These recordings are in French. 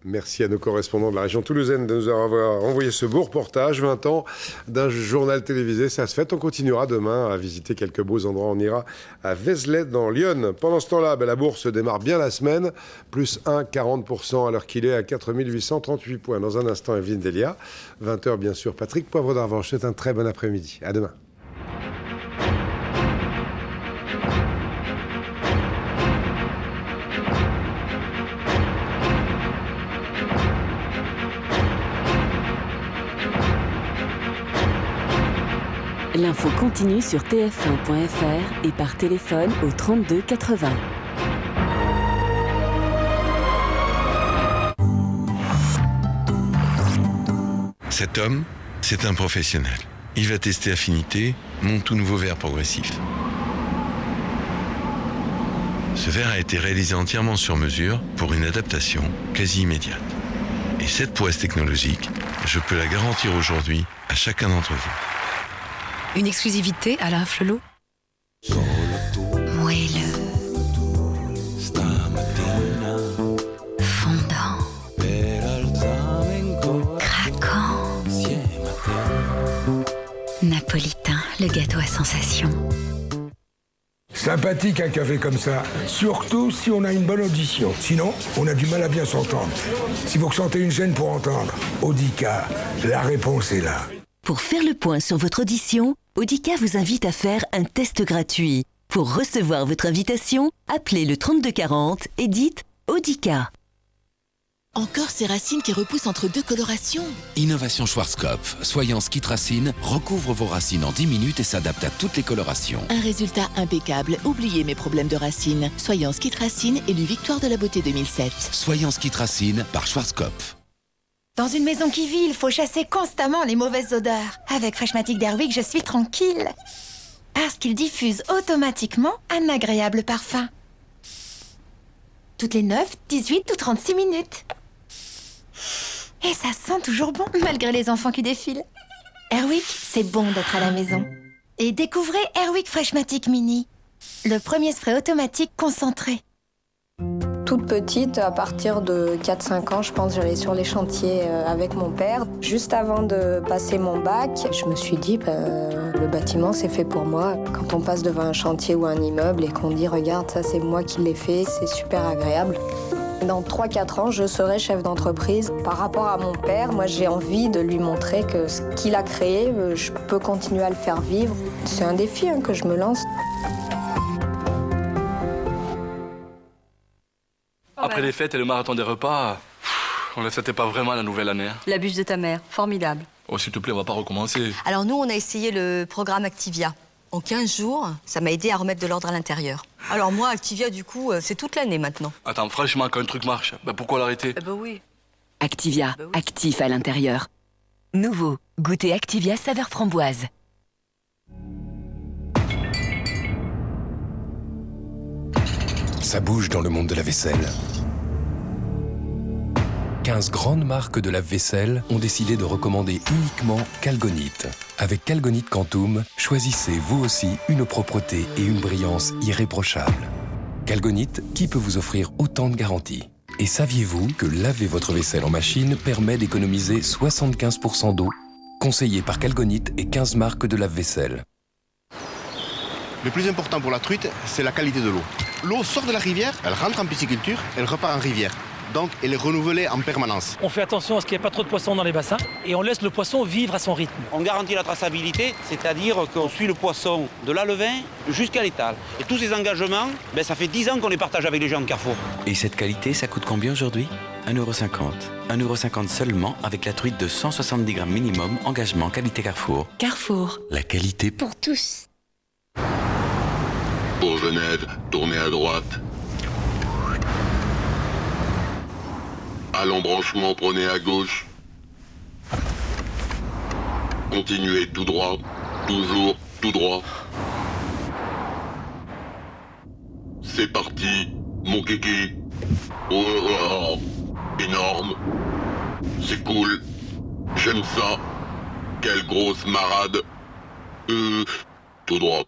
Merci à nos correspondants de la région toulousaine de nous avoir envoyé ce beau reportage. 20 ans d'un journal télévisé, ça se fait. On continuera demain à visiter quelques beaux endroits. On ira à Vézelay dans l'Yonne. Pendant ce temps-là, la bourse démarre bien la semaine. Plus 1,40% à l'heure qu'il est à 4838 points. Dans un instant, Evelyne Delia. 20h, bien sûr. Patrick Poivre d'Arvanche. C'est un très bon après-midi. À demain. L'info continue sur tf1.fr et par téléphone au 32 80. Cet homme, c'est un professionnel. Il va tester Affinité, mon tout nouveau verre progressif. Ce verre a été réalisé entièrement sur mesure pour une adaptation quasi immédiate. Et cette prouesse technologique, je peux la garantir aujourd'hui à chacun d'entre vous. Une exclusivité Alain Flelot. Moelleux, fondant, craquant, napolitain, le gâteau à sensation. Sympathique un café comme ça, surtout si on a une bonne audition. Sinon, on a du mal à bien s'entendre. Si vous ressentez une gêne pour entendre, Audica, la réponse est là. Pour faire le point sur votre audition, Audica vous invite à faire un test gratuit. Pour recevoir votre invitation, appelez le 3240 et dites Audica. Encore ces racines qui repoussent entre deux colorations. Innovation Schwarzkopf. Soyance Kit Racine recouvre vos racines en 10 minutes et s'adapte à toutes les colorations. Un résultat impeccable. Oubliez mes problèmes de racines. Soyance Kit Racine, élu Victoire de la Beauté 2007. Soyance Kit Racine par Schwarzkopf. Dans une maison qui vit, il faut chasser constamment les mauvaises odeurs. Avec Freshmatic d'Airwick, je suis tranquille. Parce qu'il diffuse automatiquement un agréable parfum. Toutes les 9, 18 ou 36 minutes. Et ça sent toujours bon, malgré les enfants qui défilent. Airwick, c'est bon d'être à la maison. Et découvrez Airwick Freshmatic Mini. Le premier spray automatique concentré. Toute petite, à partir de 4-5 ans, je pense, j'allais sur les chantiers avec mon père. Juste avant de passer mon bac, je me suis dit, le bâtiment, c'est fait pour moi. Quand on passe devant un chantier ou un immeuble et qu'on dit, regarde, ça c'est moi qui l'ai fait, c'est super agréable. Dans 3-4 ans, je serai chef d'entreprise. Par rapport à mon père, moi j'ai envie de lui montrer que ce qu'il a créé, je peux continuer à le faire vivre. C'est un défi que je me lance. Après les fêtes et le marathon des repas, on ne fêtait pas vraiment la nouvelle année. La bûche de ta mère, formidable. Oh, s'il te plaît, on va pas recommencer. Alors nous, on a essayé le programme Activia. En 15 jours, ça m'a aidé à remettre de l'ordre à l'intérieur. Alors moi, Activia, du coup, c'est toute l'année maintenant. Attends, franchement, quand un truc marche, pourquoi l'arrêter? Oui. Activia, actif à l'intérieur. Nouveau, goûtez Activia saveur framboise. Ça bouge dans le monde de la vaisselle. 15 grandes marques de lave-vaisselle ont décidé de recommander uniquement Calgonite. Avec Calgonite Quantum, choisissez vous aussi une propreté et une brillance irréprochables. Calgonite, qui peut vous offrir autant de garanties? Et saviez-vous que laver votre vaisselle en machine permet d'économiser 75% d'eau? Conseillé par Calgonite et 15 marques de lave-vaisselle. Le plus important pour la truite, c'est la qualité de l'eau. L'eau sort de la rivière, elle rentre en pisciculture, elle repart en rivière. Donc, elle est renouvelée en permanence. On fait attention à ce qu'il n'y ait pas trop de poissons dans les bassins et on laisse le poisson vivre à son rythme. On garantit la traçabilité, c'est-à-dire qu'on suit le poisson de l'alevain jusqu'à l'étal. Et tous ces engagements, ça fait 10 ans qu'on les partage avec les gens de Carrefour. Et cette qualité, ça coûte combien aujourd'hui ? 1,50 €. 1,50 € seulement avec la truite de 170 grammes minimum, engagement qualité Carrefour. Carrefour. La qualité pour tous. Pour Genève, tournez à droite. À l'embranchement, prenez à gauche. Continuez tout droit, toujours tout droit. C'est parti, mon kiki. Oh, énorme. C'est cool. J'aime ça. Quelle grosse marade. Tout droit.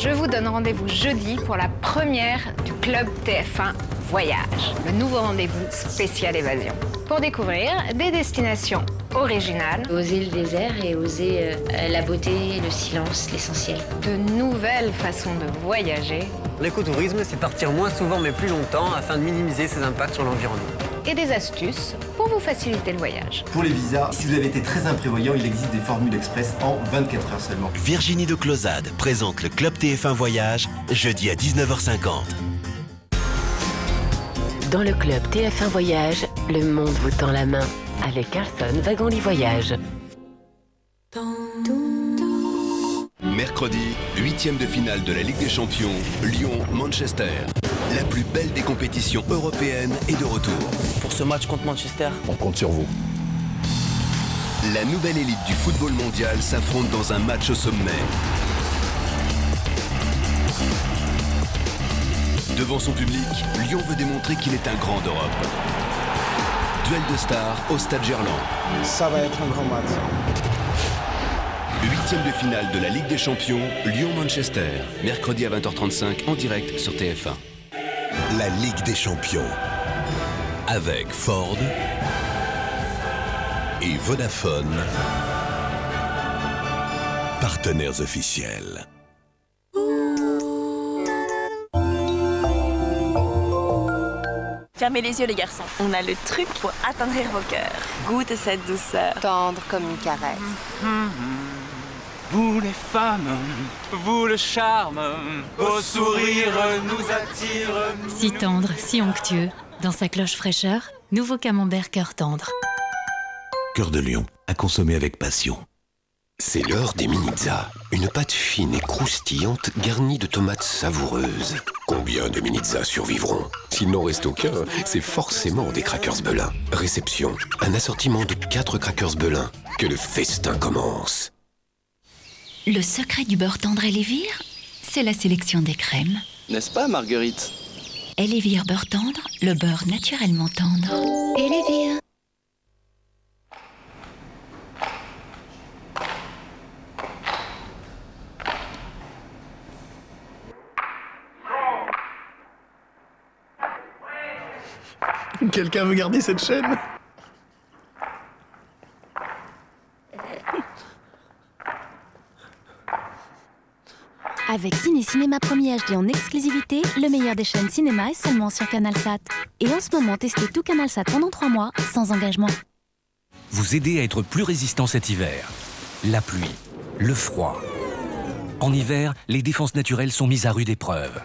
Je vous donne rendez-vous jeudi pour la première du Club TF1 Voyage, le nouveau rendez-vous spécial évasion. Pour découvrir des destinations originales. Oser le désert et oser la beauté, le silence, l'essentiel. De nouvelles façons de voyager. L'écotourisme, c'est partir moins souvent mais plus longtemps afin de minimiser ses impacts sur l'environnement. Et des astuces pour vous faciliter le voyage. Pour les visas, si vous avez été très imprévoyant, il existe des formules express en 24 heures seulement. Virginie de Closade présente le Club TF1 Voyage, jeudi à 19h50. Dans le Club TF1 Voyage, le monde vous tend la main avec Carlson Wagon-Lit Voyage. Mercredi, 8e de finale de la Ligue des Champions, Lyon-Manchester. La plus belle des compétitions européennes est de retour. Pour ce match contre Manchester, on compte sur vous. La nouvelle élite du football mondial s'affronte dans un match au sommet. Devant son public, Lyon veut démontrer qu'il est un grand d'Europe. Duel de stars au Stade Gerland. Ça va être un grand match. 8e de finale de la Ligue des Champions, Lyon-Manchester. Mercredi à 20h35 en direct sur TF1. La Ligue des Champions. Avec Ford et Vodafone. Partenaires officiels. Fermez les yeux les garçons, on a le truc pour attendrir vos cœurs. Goûte cette douceur. Tendre comme une caresse. Vous les femmes, vous le charme, vos sourires nous attirent. Si tendre, si onctueux, dans sa cloche fraîcheur, nouveau camembert cœur tendre. Cœur de Lion, à consommer avec passion. C'est l'heure des mini-pizzas. Une pâte fine et croustillante garnie de tomates savoureuses. Combien de mini-pizzas survivront? S'il n'en reste aucun, c'est forcément des crackers Belin. Réception, un assortiment de 4 crackers Belin. Que le festin commence. Le secret du beurre tendre Elevir, c'est la sélection des crèmes. N'est-ce pas, Marguerite? Elevir beurre tendre, le beurre naturellement tendre. Elevir. Quelqu'un veut garder cette chaîne? Avec Ciné Cinéma Premier HD en exclusivité, le meilleur des chaînes cinéma est seulement sur CanalSat. Et en ce moment, testez tout CanalSat pendant 3 mois, sans engagement. Vous aider à être plus résistant cet hiver. La pluie, le froid. En hiver, les défenses naturelles sont mises à rude épreuve.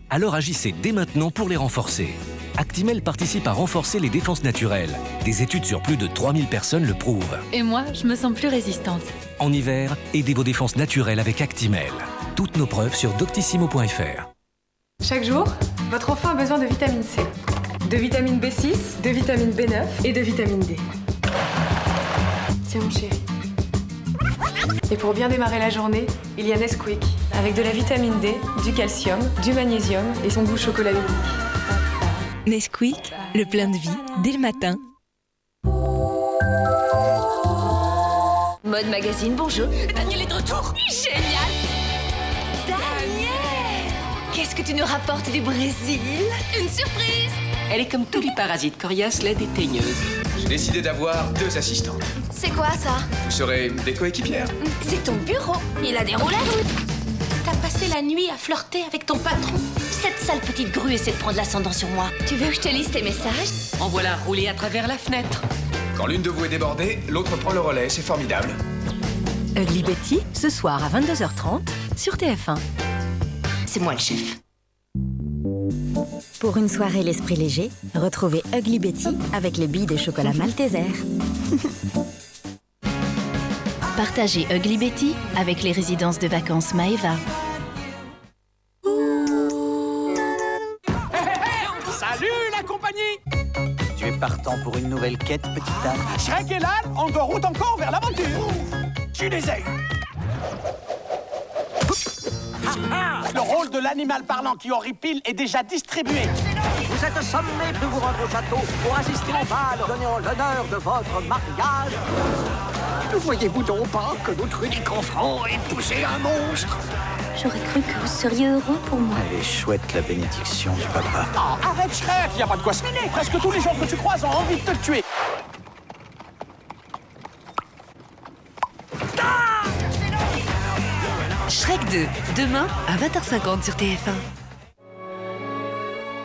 Alors agissez dès maintenant pour les renforcer. Actimel participe à renforcer les défenses naturelles. Des études sur plus de 3000 personnes le prouvent. Et moi, je me sens plus résistante. En hiver, aidez vos défenses naturelles avec Actimel. Toutes nos preuves sur doctissimo.fr. Chaque jour, votre enfant a besoin de vitamine C, de vitamine B6, de vitamine B9 et de vitamine D. Tiens mon chéri. Et pour bien démarrer la journée, il y a Nesquik, avec de la vitamine D, du calcium, du magnésium et son goût chocolat unique. Nesquik, le plein de vie, dès le matin. Mode Magazine, bonjour. Daniel est de retour. Génial. Daniel, Qu'est-ce que tu nous rapportes du Brésil? une surprise. Elle est comme tous les parasites coriaces, la déteigneuse. J'ai décidé d'avoir 2 assistantes. C'est quoi ça? Vous serez des coéquipières. C'est ton bureau. Il a des roulades. T'as passé la nuit à flirter avec ton patron. Cette sale petite grue essaie de prendre l'ascendant sur moi. Tu veux que je te lise tes messages? En voilà roulé à travers la fenêtre. Quand l'une de vous est débordée, l'autre prend le relais, c'est formidable. Ugly Betty, ce soir à 22h30 sur TF1. C'est moi le chef. Pour une soirée l'esprit léger, retrouvez Ugly Betty avec les billes de chocolat Malteser. Partagez Ugly Betty avec les résidences de vacances Maeva. Salut la compagnie! Tu es partant pour une nouvelle quête, petite âme. Shrek et Lan, en route encore vers l'aventure! Tu les ai! Le rôle de l'animal parlant qui horripile est déjà distribué. Vous êtes sommé de vous rendre au château pour assister au bal donnant l'honneur de votre mariage. Ne voyez-vous donc pas que notre unique enfant est poussé un monstre? j'aurais cru que vous seriez heureux pour moi. Elle est chouette, la bénédiction du papa. Ah, arrête Shrek, il n'y a pas de quoi se mêler. Presque tous les gens que tu croises ont envie de te tuer. Shrek 2, demain à 20h50 sur TF1.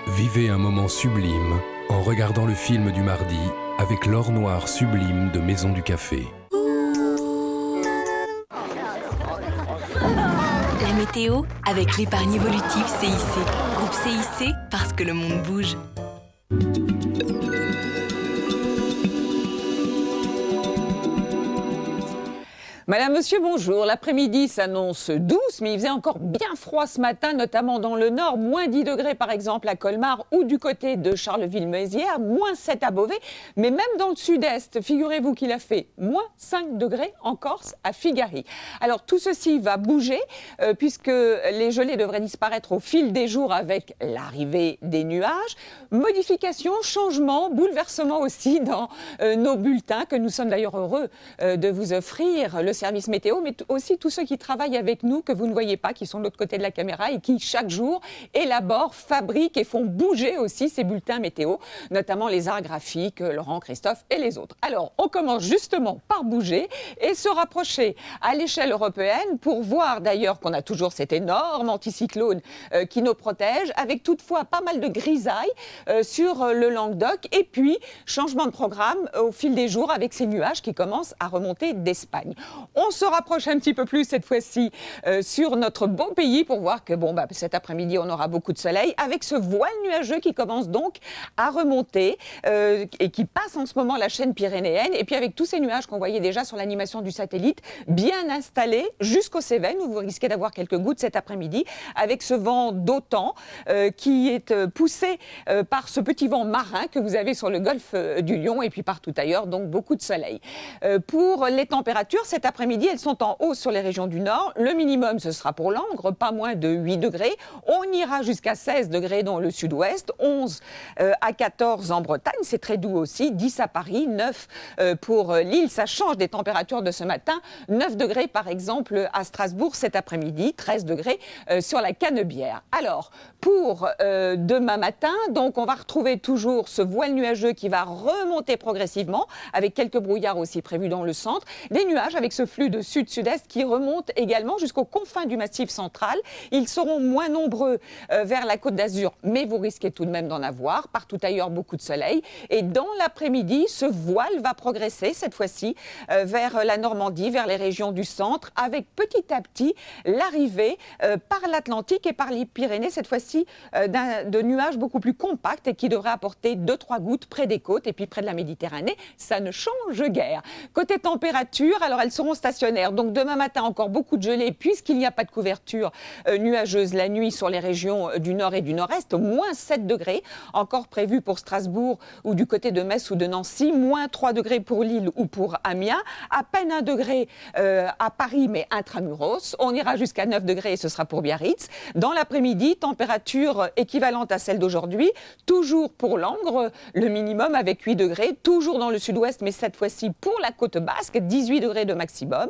Vivez un moment sublime en regardant le film du mardi avec l'or noir sublime de Maison du Café. La météo avec l'épargne évolutive CIC. Groupe CIC parce que le monde bouge. Madame, monsieur, bonjour. L'après-midi s'annonce douce, mais il faisait encore bien froid ce matin, notamment dans le nord. Moins 10 degrés, par exemple, à Colmar ou du côté de Charleville-Mézières. Moins 7 à Beauvais. Mais même dans le sud-est, figurez-vous qu'il a fait moins 5 degrés en Corse, à Figari. Alors, tout ceci va bouger, puisque les gelées devraient disparaître au fil des jours avec l'arrivée des nuages. Modifications, changements, bouleversements aussi dans nos bulletins, que nous sommes d'ailleurs heureux de vous offrir. Le service météo, mais aussi tous ceux qui travaillent avec nous, que vous ne voyez pas, qui sont de l'autre côté de la caméra et qui, chaque jour, élaborent, fabriquent et font bouger aussi ces bulletins météo, notamment les arts graphiques, Laurent, Christophe et les autres. Alors, on commence justement par bouger et se rapprocher à l'échelle européenne pour voir d'ailleurs qu'on a toujours cet énorme anticyclone qui nous protège, avec toutefois pas mal de grisailles sur le Languedoc et puis changement de programme au fil des jours avec ces nuages qui commencent à remonter d'Espagne. On se rapproche un petit peu plus cette fois-ci sur notre beau pays pour voir que cet après-midi, on aura beaucoup de soleil avec ce voile nuageux qui commence donc à remonter et qui passe en ce moment la chaîne pyrénéenne. Et puis avec tous ces nuages qu'on voyait déjà sur l'animation du satellite, bien installés jusqu'aux Cévennes où vous risquez d'avoir quelques gouttes cet après-midi avec ce vent d'OTAN qui est poussé par ce petit vent marin que vous avez sur le golfe du Lion et puis partout ailleurs, donc beaucoup de soleil. Pour les températures, cet après-midi, elles sont en hausse sur les régions du Nord. Le minimum, ce sera pour Langres, pas moins de 8 degrés. On ira jusqu'à 16 degrés dans le sud-ouest, 11 à 14 en Bretagne, c'est très doux aussi, 10 à Paris, 9 pour Lille. Ça change des températures de ce matin. 9 degrés, par exemple, à Strasbourg cet après-midi, 13 degrés sur la Canebière. Alors, pour demain matin, donc on va retrouver toujours ce voile nuageux qui va remonter progressivement, avec quelques brouillards aussi prévus dans le centre. Des nuages avec ce flux de sud-sud-est qui remonte également jusqu'aux confins du Massif central. Ils seront moins nombreux vers la Côte d'Azur, mais vous risquez tout de même d'en avoir. Partout ailleurs, beaucoup de soleil. Et dans l'après-midi, ce voile va progresser cette fois-ci vers la Normandie, vers les régions du centre, avec petit à petit l'arrivée par l'Atlantique et par les Pyrénées, cette fois-ci de nuages beaucoup plus compacts et qui devraient apporter 2-3 gouttes près des côtes et puis près de la Méditerranée. Ça ne change guère. Côté température, alors elles seront stationnaires. Donc demain matin, encore beaucoup de gelée puisqu'il n'y a pas de couverture nuageuse la nuit sur les régions du nord et du nord-est. Moins 7 degrés, encore prévu pour Strasbourg ou du côté de Metz ou de Nancy. Moins 3 degrés pour Lille ou pour Amiens. À peine 1 degré à Paris, mais intramuros. On ira jusqu'à 9 degrés et ce sera pour Biarritz. Dans l'après-midi, température équivalente à celle d'aujourd'hui. Toujours pour Langres, le minimum avec 8 degrés. Toujours dans le sud-ouest, mais cette fois-ci pour la côte basque, 18 degrés de maximum.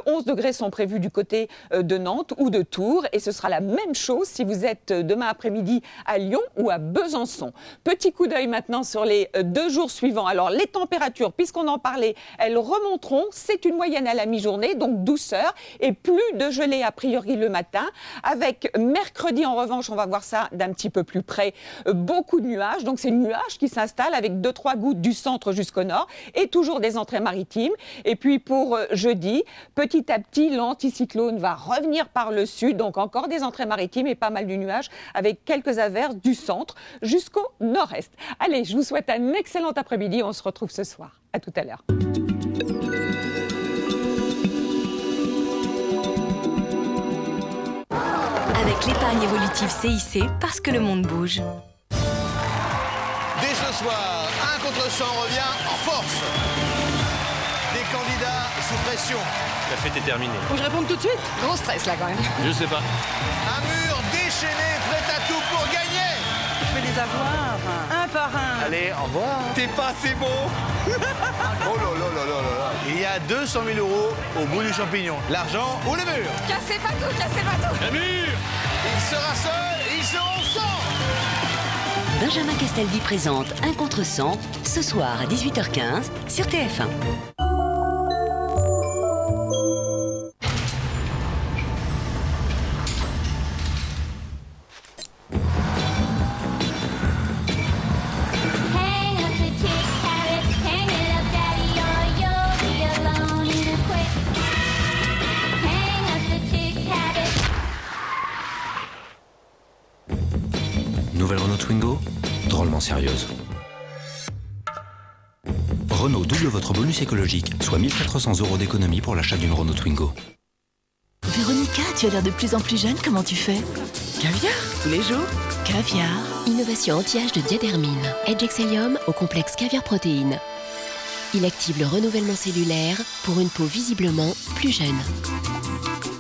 11 degrés sont prévus du côté de Nantes ou de Tours. Et ce sera la même chose si vous êtes demain après-midi à Lyon ou à Besançon. Petit coup d'œil maintenant sur les 2 jours suivants. Alors les températures, puisqu'on en parlait, elles remonteront. C'est une moyenne à la mi-journée, donc douceur et plus de gelée a priori le matin. Avec mercredi en revanche, on va voir ça d'un petit peu plus près, beaucoup de nuages. Donc c'est nuages qui s'installent avec 2-3 gouttes du centre jusqu'au nord et toujours des entrées maritimes. Et puis pour jeudi, petit à petit, l'anticyclone va revenir par le sud, donc encore des entrées maritimes et pas mal de nuages avec quelques averses du centre jusqu'au nord-est. Allez, je vous souhaite un excellent après-midi. On se retrouve ce soir. À tout à l'heure. Avec l'épargne évolutive CIC, parce que le monde bouge. Dès ce soir, 1 contre 100 revient en force. Des candidats sous pression. La fête est terminée. Faut que je réponde tout de suite? Gros stress là quand même. Je sais pas. Un mur déchaîné, prêt à tout pour gagner. Je vais les avoir, un par un. Allez, au revoir. T'es pas assez beau. Oh là là là là là. Il y a 200 000 euros au bout du champignon. L'argent ou le mur? Cassez pas tout, cassez pas tout. Le mur. Il sera seul et ils seront 100. Benjamin Castaldi présente 1 contre 100 ce soir à 18h15 sur TF1. Nouvelle Renault Twingo, drôlement sérieuse. Renault double votre bonus écologique, soit 1 400 € d'économie pour l'achat d'une Renault Twingo. Véronica, tu as l'air de plus en plus jeune, comment tu fais? Caviar, tous les jours. Caviar. Innovation anti-âge de Diadermine. Edge Excellium au complexe caviar protéines. Il active le renouvellement cellulaire pour une peau visiblement plus jeune.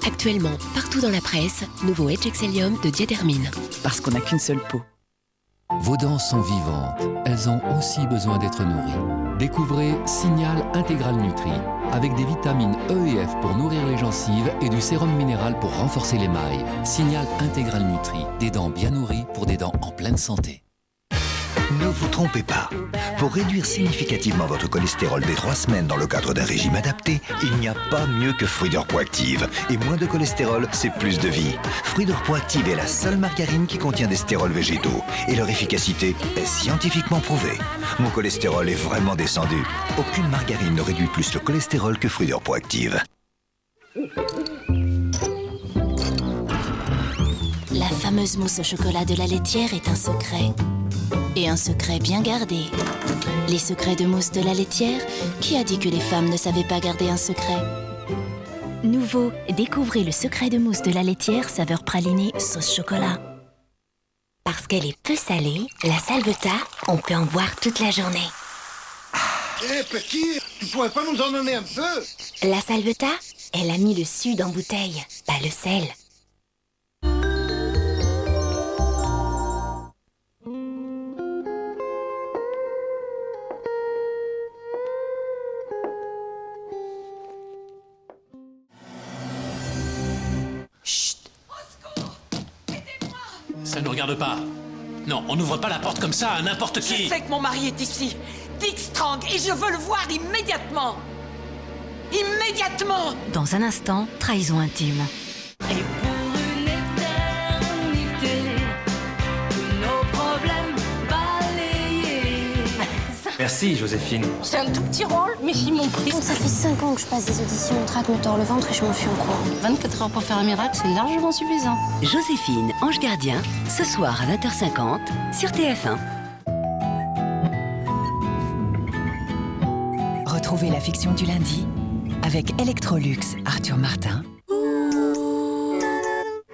Actuellement, partout dans la presse, nouveau Edge Excellium de Diadermine. Parce qu'on n'a qu'une seule peau. Vos dents sont vivantes, elles ont aussi besoin d'être nourries. Découvrez Signal Intégral Nutri, avec des vitamines E et F pour nourrir les gencives et du sérum minéral pour renforcer l'émail. Signal Intégral Nutri, des dents bien nourries pour des dents en pleine santé. Ne vous trompez pas. Pour réduire significativement votre cholestérol dès 3 semaines dans le cadre d'un régime adapté, il n'y a pas mieux que Fruidor Proactive. Et moins de cholestérol, c'est plus de vie. Fruidor Proactive est la seule margarine qui contient des stérols végétaux. Et leur efficacité est scientifiquement prouvée. Mon cholestérol est vraiment descendu. Aucune margarine ne réduit plus le cholestérol que Fruidor Proactive. La fameuse mousse au chocolat de la laitière est un secret. Et un secret bien gardé. Les secrets de mousse de la laitière, qui a dit que les femmes ne savaient pas garder un secret? Nouveau, découvrez le secret de mousse de la laitière saveur pralinée sauce chocolat. Parce qu'elle est peu salée, la salvetat, on peut en boire toute la journée. Eh, petit, tu pourrais pas nous en donner un peu? La salvetat, elle a mis le sud en bouteille, pas le sel. Ça ne regarde pas. Non, on n'ouvre pas la porte comme ça à n'importe qui. Je sais que mon mari est ici. Dick Strang, et je veux le voir immédiatement. Immédiatement. Dans un instant, trahison intime. Et pour une éternité, tous nos problèmes balayés. Merci, Joséphine. C'est un tout petit rôle, mais ils m'ont pris. Ça fait 5 ans que je passe des auditions, on traque me tord le ventre et je m'enfuis en cours. 24 heures pour faire un miracle, c'est largement suffisant. Joséphine, Ange Gardien, ce soir à 20h50 sur TF1. Retrouvez la fiction du lundi avec Electrolux, Arthur Martin.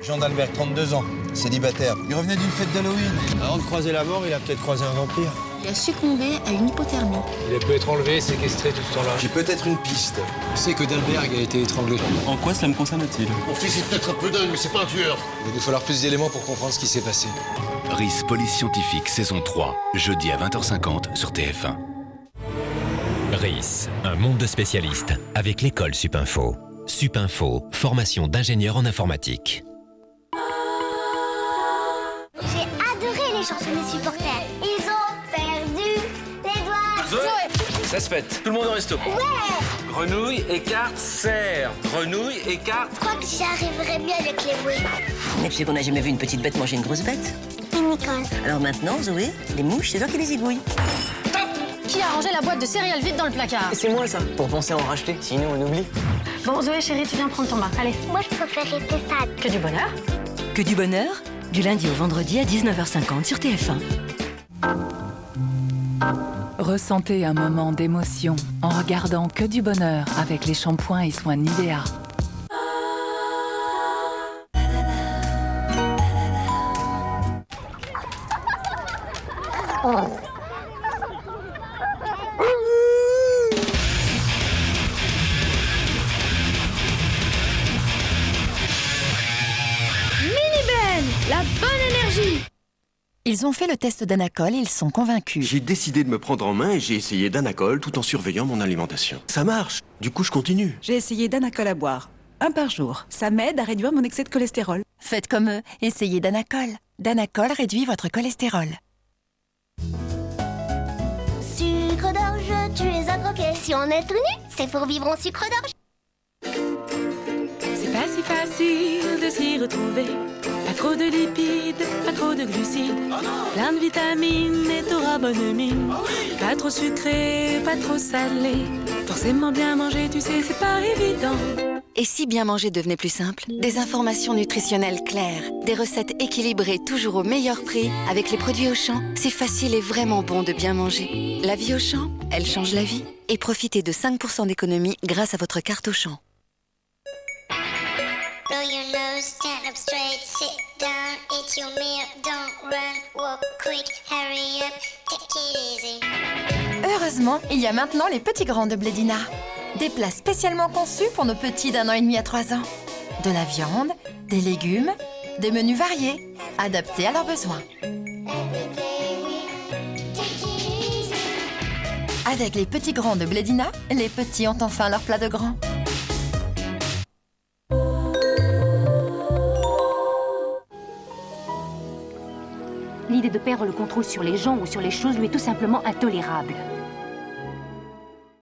Jean d'Albert, 32 ans, célibataire. Il revenait d'une fête d'Halloween. Avant de croiser la mort, il a peut-être croisé un vampire. Il a succombé à une hypothermie. Il a pu être enlevé, séquestré tout ce temps-là. J'ai peut-être une piste. Tu sais que Dalberg a été étranglé. En quoi cela me concerne-t-il? Mon fils est peut-être un peu dingue, mais c'est pas un tueur. Il va nous falloir plus d'éléments pour comprendre ce qui s'est passé. RIS Police Scientifique, saison 3, jeudi à 20h50 sur TF1. RIS, un monde de spécialistes avec l'école Supinfo. Supinfo, formation d'ingénieur en informatique. J'ai adoré les chansons des supporters. Ils ont perdu les doigts. Zoé, ça se fête. Tout le monde au resto. Ouais. Grenouille, écarte, serre. Grenouille, écarte. Je crois que j'arriverai mieux avec les bouées. Mais tu sais qu'on n'a jamais vu une petite bête manger une grosse bête? Et Nicole. Alors maintenant, Zoé, les mouches, c'est toi qui les égouilles. Qui a rangé la boîte de céréales vide dans le placard? C'est moi ça, pour penser à en racheter, sinon on oublie. Bon, Zoé, chérie, tu viens prendre ton bain. Allez. Moi, je préfère rester sale. Que du bonheur. Que du bonheur, du lundi au vendredi à 19h50 sur TF1. Ressentez un moment d'émotion en regardant Que du bonheur avec les shampoings et soins Nivea. Mini-Ben, la bonne énergie. Ils Ils ont fait le test d'Anacol et ils sont convaincus. J'ai décidé de me prendre en main et j'ai essayé d'Anacol tout en surveillant mon alimentation. Ça marche. Du coup, je continue. J'ai essayé d'Anacol à boire. 1 par jour. Ça m'aide à réduire mon excès de cholestérol. Faites comme eux. Essayez d'Anacol. D'Anacol réduit votre cholestérol. Sucre d'orge, tu es un croquet. Si on est tout nu, c'est pour vivre en sucre d'orge. C'est pas si facile de s'y retrouver. Pas trop de lipides, pas trop de glucides. Plein de vitamines et t'auras bonne mine. Pas trop sucré, pas trop salé. Forcément bien manger, tu sais, c'est pas évident. Et si bien manger devenait plus simple? Des informations nutritionnelles claires, des recettes équilibrées toujours au meilleur prix. Avec les produits Auchan, c'est facile et vraiment bon de bien manger. La vie Auchan, elle change la vie. Et profitez de 5% d'économie grâce à votre carte Auchan. Blow your nose, stand up straight, sit down, eat your meal, don't run, walk quick, hurry up, take it easy. Heureusement, il y a maintenant les petits grands de Blédina. Des plats spécialement conçus pour nos petits d'1 an et demi à 3 ans. De la viande, des légumes, des menus variés, adaptés à leurs besoins. Avec les petits grands de Blédina, les petits ont enfin leur plat de grands. L'idée de perdre le contrôle sur les gens ou sur les choses lui est tout simplement intolérable.